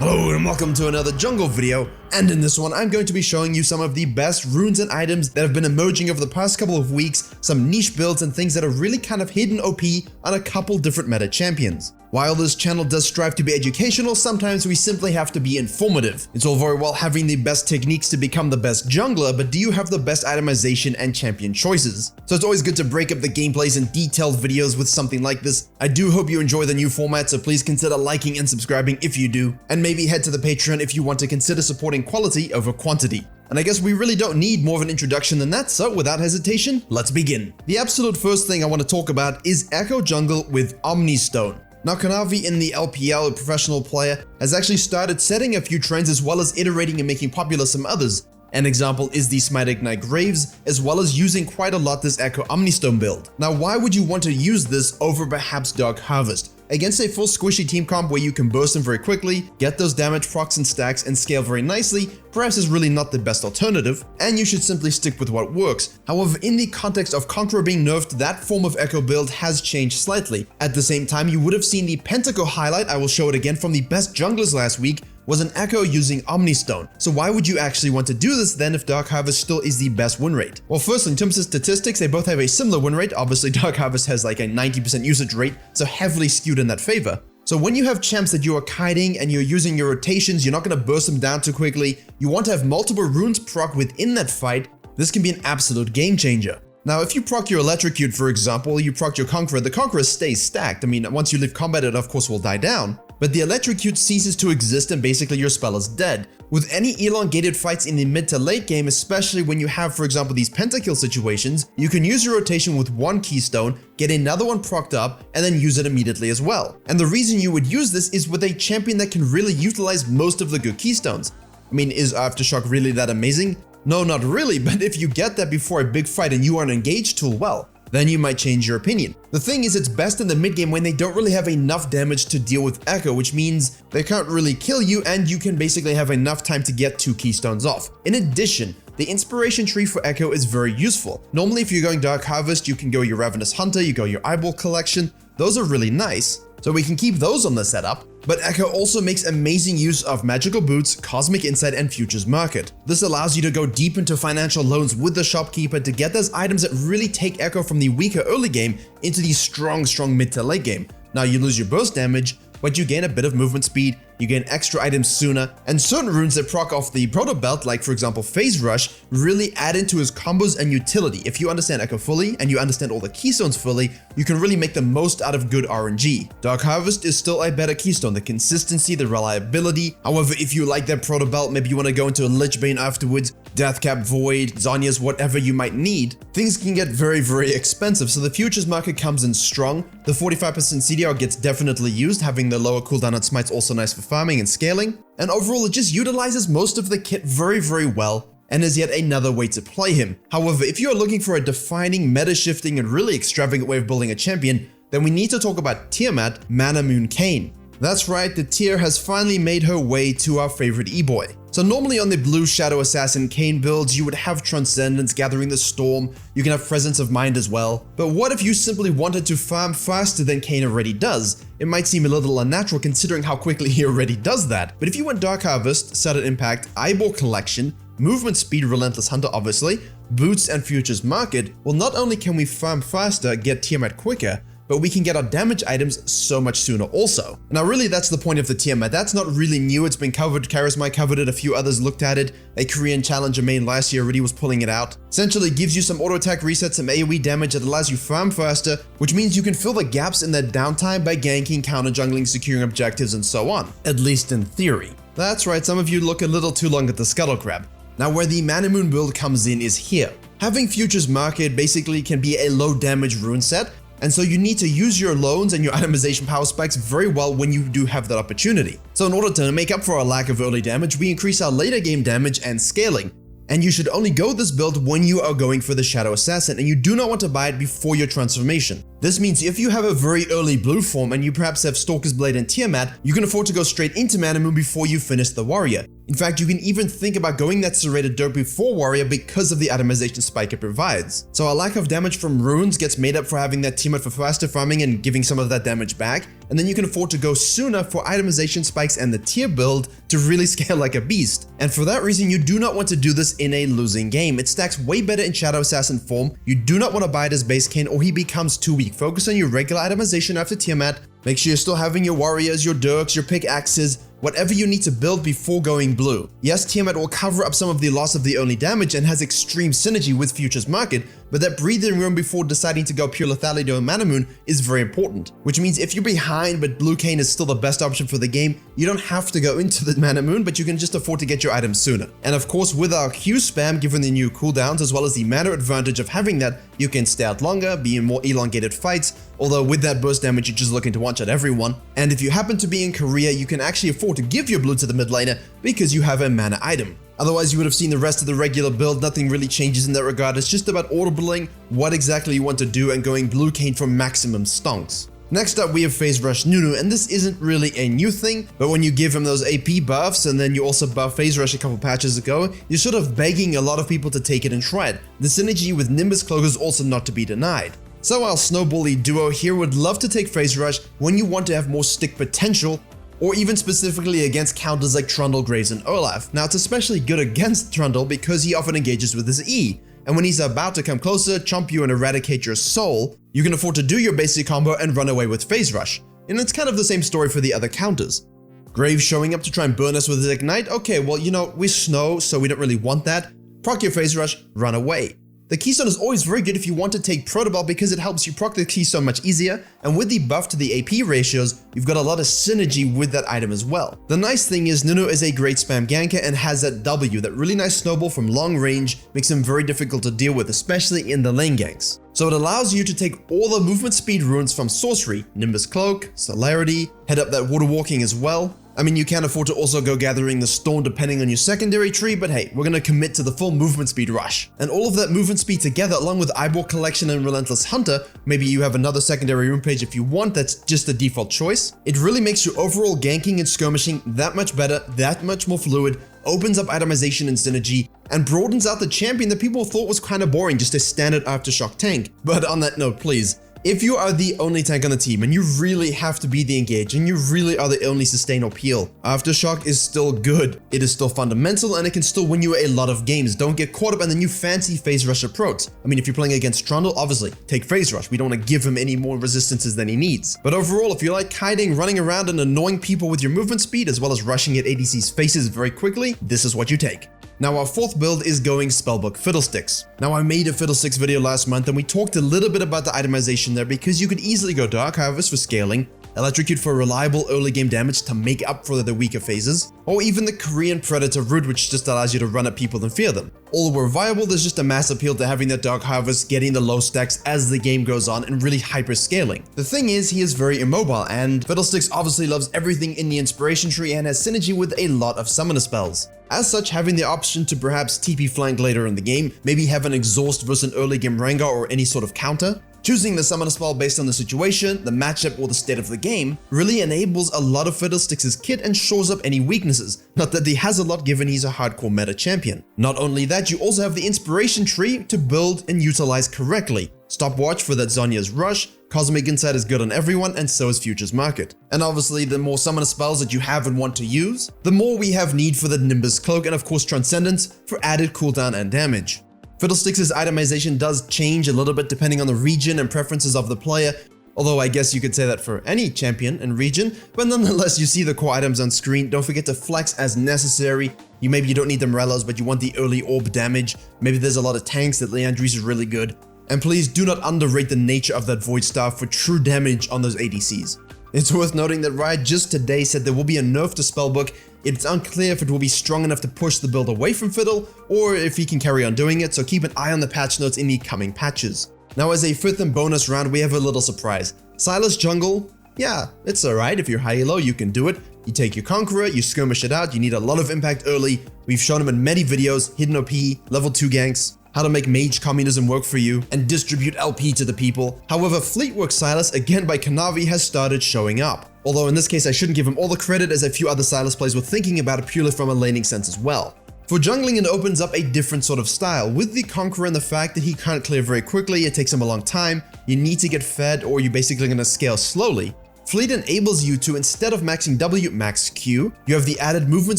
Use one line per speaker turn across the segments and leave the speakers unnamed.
Hello and welcome to another jungle video, and in this one I'm going to be showing you some of the best runes and items that have been emerging over the past couple of weeks, some niche builds and things that are really kind of hidden OP on a couple different meta champions. While this channel does strive to be educational, sometimes we simply have to be informative. It's all very well having the best techniques to become the best jungler, but do you have the best itemization and champion choices? So it's always good to break up the gameplays and detailed videos with something like this. I do hope you enjoy the new format, so please consider liking and subscribing if you do, and maybe head to the Patreon if you want to consider supporting quality over quantity. And I guess we really don't need more of an introduction than that, so without hesitation, let's begin. The absolute first thing I want to talk about is Ekko jungle with Omnistone. Now Kanavi in the LPL, a professional player, has actually started setting a few trends as well as iterating and making popular some others. An example is the Smite Ignite Graves, as well as using quite a lot this Ekko Omnistone build. Now why would you want to use this over perhaps Dark Harvest? Against a full squishy team comp where you can burst them very quickly, get those damage procs and stacks and scale very nicely, perhaps is really not the best alternative, and you should simply stick with what works. However, in the context of Conqueror being nerfed, that form of Ekko build has changed slightly. At the same time, you would have seen the Pentacle highlight, I will show it again, from the best junglers last week, was an Ekko using Omnistone. So why would you actually want to do this then if Dark Harvest still is the best win rate? Well, first, in terms of statistics, they both have a similar win rate. Obviously, Dark Harvest has like a 90% usage rate, so heavily skewed in that favor. So when you have champs that you are kiting and you're using your rotations, you're not going to burst them down too quickly, you want to have multiple runes proc within that fight, this can be an absolute game changer. Now, if you proc your Electrocute, for example, you proc your Conqueror, the Conqueror stays stacked. I mean, once you leave combat, it of course will die down, but the Electrocute ceases to exist and basically your spell is dead. With any elongated fights in the mid to late game, especially when you have, for example, these pentakill situations, you can use your rotation with one keystone, get another one procced up, and then use it immediately as well. And the reason you would use this is with a champion that can really utilize most of the good keystones. I mean, is Aftershock really that amazing? No, not really, but if you get that before a big fight and you are an engaged tool, well, then you might change your opinion. The thing is, it's best in the mid game when they don't really have enough damage to deal with Ekko, which means they can't really kill you and you can basically have enough time to get 2 keystones off. In addition, the inspiration tree for Ekko is very useful. Normally, if you're going Dark Harvest, you can go your Ravenous Hunter, you go your Eyeball Collection. Those are really nice, so we can keep those on the setup. But Ekko also makes amazing use of Magical Boots, Cosmic Insight, and Futures Market. This allows you to go deep into financial loans with the shopkeeper to get those items that really take Ekko from the weaker early game into the strong mid to late game. Now you lose your burst damage, but you gain a bit of movement speed, you gain extra items sooner, and certain runes that proc off the Proto Belt, like for example Phase Rush, really add into his combos and utility. If you understand Ekko fully, and you understand all the keystones fully, you can really make the most out of good RNG. Dark Harvest is still a better keystone, the consistency, the reliability. However, if you like that Proto Belt, maybe you want to go into a Lichbane afterwards, Deathcap Void, Zhonya's, whatever you might need, things can get very expensive, so the Futures Market comes in strong. The 45% CDR gets definitely used, having the lower cooldown on Smite's also nice for farming and scaling, and overall it just utilizes most of the kit very well, and is yet another way to play him. However, if you are looking for a defining, meta-shifting, and really extravagant way of building a champion, then we need to talk about Tiamat, Manamune Kayn. That's right, the tier has finally made her way to our favorite E-boy. So normally on the blue Shadow Assassin Kayn builds, you would have Transcendence, Gathering the Storm, you can have Presence of Mind as well. But what if you simply wanted to farm faster than Kayn already does? It might seem a little unnatural considering how quickly he already does that. But if you want Dark Harvest, Sudden Impact, Eyeball Collection, Movement Speed, Relentless Hunter obviously, Boots, and Futures Market, well, not only can we farm faster, get Tiamat quicker, but we can get our damage items so much sooner also. Now really that's the point of the Tiamat. That's not really new, it's been covered, Karasmai covered it, a few others looked at it, a Korean challenger main last year already was pulling it out. Essentially gives you some auto attack resets, some AoE damage that allows you farm faster, which means you can fill the gaps in that downtime by ganking, counter jungling, securing objectives, and so on. At least in theory. That's right, some of you look a little too long at the Scuttle Crab. Now where the Manamune build comes in is here. Having Futures Market basically can be a low damage rune set, and so you need to use your loans and your itemization power spikes very well when you do have that opportunity. So in order to make up for our lack of early damage, we increase our later game damage and scaling. And you should only go this build when you are going for the Shadow Assassin, and you do not want to buy it before your transformation. This means if you have a very early blue form and you perhaps have Stalker's Blade and Tiamat, you can afford to go straight into Manamune before you finish the warrior. In fact, you can even think about going that serrated dirt before warrior because of the itemization spike it provides. So a lack of damage from runes gets made up for having that Tiamat for faster farming and giving some of that damage back, and then you can afford to go sooner for itemization spikes and the tier build to really scale like a beast. And for that reason, you do not want to do this in a losing game. It stacks way better in Shadow Assassin form. You do not want to buy it as base Kayn or he becomes too weak. Focus on your regular itemization after Tiamat. Make sure you're still having your warriors, your dirks, your pickaxes, whatever you need to build before going blue. Yes, Tiamat will cover up some of the loss of the only damage and has extreme synergy with Futures Market, but that breathing room before deciding to go pure lethality or Manamune is very important. Which means if you're behind but blue Kayn is still the best option for the game, you don't have to go into the Manamune, but you can just afford to get your items sooner. And of course, with our Q spam, given the new cooldowns as well as the mana advantage of having that, you can stay out longer, be in more elongated fights, although with that burst damage you're just looking to one-shot everyone. And if you happen to be in Korea, you can actually afford to give your blue to the mid laner because you have a mana item. Otherwise, you would have seen the rest of the regular build, nothing really changes in that regard. It's just about audibling what exactly you want to do and going blue Kayn for maximum stonks. Next up, we have phase Rush Nunu, and this isn't really a new thing, but when you give him those AP buffs and then you also buff phase rush a couple patches ago, you're sort of begging a lot of people to take it and try it. The synergy with Nimbus Cloak is also not to be denied. So our snowbally duo here would love to take phase rush when you want to have more stick potential, or even specifically against counters like Trundle, Graves, and Olaf. Now it's especially good against Trundle because he often engages with his E, and when he's about to come closer, chomp you and eradicate your soul, you can afford to do your basic combo and run away with phase rush. And it's kind of the same story for the other counters. Graves showing up to try and burn us with his ignite, okay, well, you know, we snow, so we don't really want that. Proc your phase rush, run away. The Keystone is always very good if you want to take Protoball because it helps you proc the Keystone much easier, and with the buff to the AP ratios, you've got a lot of synergy with that item as well. The nice thing is Nunu is a great spam ganker and has that W, that really nice snowball from long range, makes him very difficult to deal with, especially in the lane ganks. So it allows you to take all the movement speed runes from Sorcery, Nimbus Cloak, Celerity, head up that Water Walking as well. I mean, you can afford to also go gathering the Storm depending on your secondary tree, but hey, we're gonna commit to the full movement speed rush. And all of that movement speed together, along with Eyeball Collection and Relentless Hunter, maybe you have another secondary rune page if you want, that's just a default choice. It really makes your overall ganking and skirmishing that much better, that much more fluid, opens up itemization and synergy, and broadens out the champion that people thought was kind of boring, just a standard Aftershock tank. But on that note, please, if you are the only tank on the team and you really have to be the engage and you really are the only sustain or peel, Aftershock is still good. It is still fundamental and it can still win you a lot of games. Don't get caught up in the new fancy phase rush approach. I mean, if you're playing against Trundle, obviously take phase rush. We don't want to give him any more resistances than he needs. But overall, if you like kiting, running around and annoying people with your movement speed as well as rushing at ADC's faces very quickly, this is what you take. Now our fourth build is going Spellbook Fiddlesticks. Now I made a Fiddlesticks video last month and we talked a little bit about the itemization there because you could easily go Dark Harvest for scaling, Electrocute for reliable early game damage to make up for the weaker phases, or even the Korean Predator route which just allows you to run at people and fear them. All were viable, there's just a mass appeal to having that Dark Harvest, getting the low stacks as the game goes on and really hyper scaling. The thing is, he is very immobile and Fiddlesticks obviously loves everything in the inspiration tree and has synergy with a lot of summoner spells. As such, having the option to perhaps TP flank later in the game, maybe have an exhaust versus an early game Rengar or any sort of counter, choosing the summoner spell based on the situation, the matchup, or the state of the game really enables a lot of Fiddlesticks' kit and shores up any weaknesses. Not that he has a lot given he's a hardcore meta champion. Not only that, you also have the inspiration tree to build and utilize correctly. Stopwatch for that Zhonya's Rush, Cosmic Insight is good on everyone, and so is Futures Market. And obviously, the more summoner spells that you have and want to use, the more we have need for the Nimbus Cloak and of course Transcendence for added cooldown and damage. Fiddlesticks' itemization does change a little bit depending on the region and preferences of the player, although I guess you could say that for any champion and region, but nonetheless you see the core items on screen. Don't forget to flex as necessary. Maybe you don't need the Morellos, but you want the early orb damage. Maybe there's a lot of tanks that Leandris is really good. And please do not underrate the nature of that Void Staff for true damage on those ADCs. It's worth noting that Riot just today said there will be a nerf to Spellbook. It's unclear if it will be strong enough to push the build away from Fiddle, or if he can carry on doing it, so keep an eye on the patch notes in the coming patches. Now as a fifth and bonus round, we have a little surprise. Sylas jungle, yeah, it's alright. If you're high elo, you can do it. You take your Conqueror, you skirmish it out, you need a lot of impact early. We've shown him in many videos, hidden OP, level 2 ganks, how to make mage communism work for you, and distribute LP to the people. However, Fleet Footwork Sylas, again by Kanavi, has started showing up. Although in this case I shouldn't give him all the credit, as a few other Sylas players were thinking about it purely from a laning sense as well. For jungling, it opens up a different sort of style, with the Conqueror and the fact that he can't clear very quickly, it takes him a long time, you need to get fed or you're basically going to scale slowly. Fleet enables you to, instead of maxing W, max Q. You have the added movement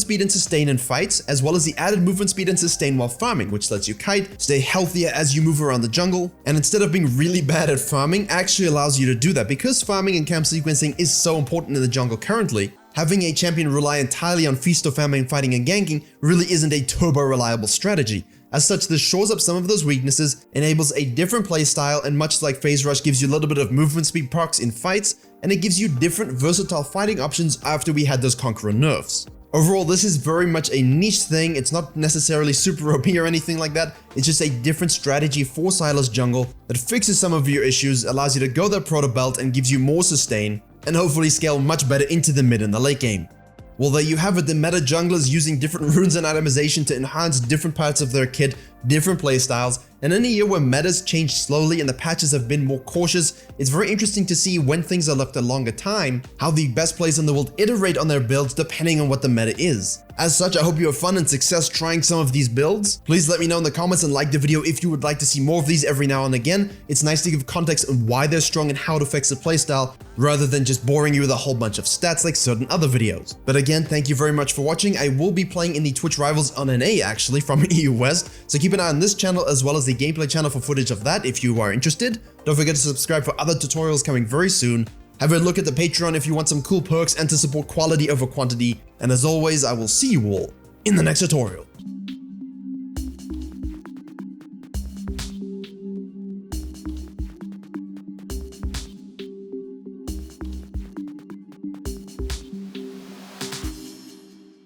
speed and sustain in fights, as well as the added movement speed and sustain while farming, which lets you kite, stay healthier as you move around the jungle, and instead of being really bad at farming, actually allows you to do that. Because farming and camp sequencing is so important in the jungle currently, having a champion rely entirely on feast or famine fighting and ganking really isn't a turbo reliable strategy. As such, this shores up some of those weaknesses, enables a different playstyle, and much like Phase Rush gives you a little bit of movement speed procs in fights, and it gives you different versatile fighting options after we had those Conqueror nerfs. Overall, this is very much a niche thing. It's not necessarily super OP or anything like that. It's just a different strategy for Sylas jungle that fixes some of your issues, allows you to go that proto belt and gives you more sustain, and hopefully scale much better into the mid and the late game. Well, there you have it, the meta junglers using different runes and itemization to enhance different parts of their kit, different playstyles, and in a year where metas change slowly and the patches have been more cautious, it's very interesting to see when things are left a longer time, how the best players in the world iterate on their builds depending on what the meta is. As such, I hope you have fun and success trying some of these builds. Please let me know in the comments and like the video if you would like to see more of these every now and again. It's nice to give context on why they're strong and how it affects the playstyle, rather than just boring you with a whole bunch of stats like certain other videos. But again, thank you very much for watching. I will be playing in the Twitch Rivals on NA actually from EU West, so keep an eye on this channel as well as the gameplay channel for footage of that if you are interested. Don't forget to subscribe for other tutorials coming very soon. Have a look at the Patreon if you want some cool perks and to support quality over quantity. And as always, I will see you all in the next tutorial.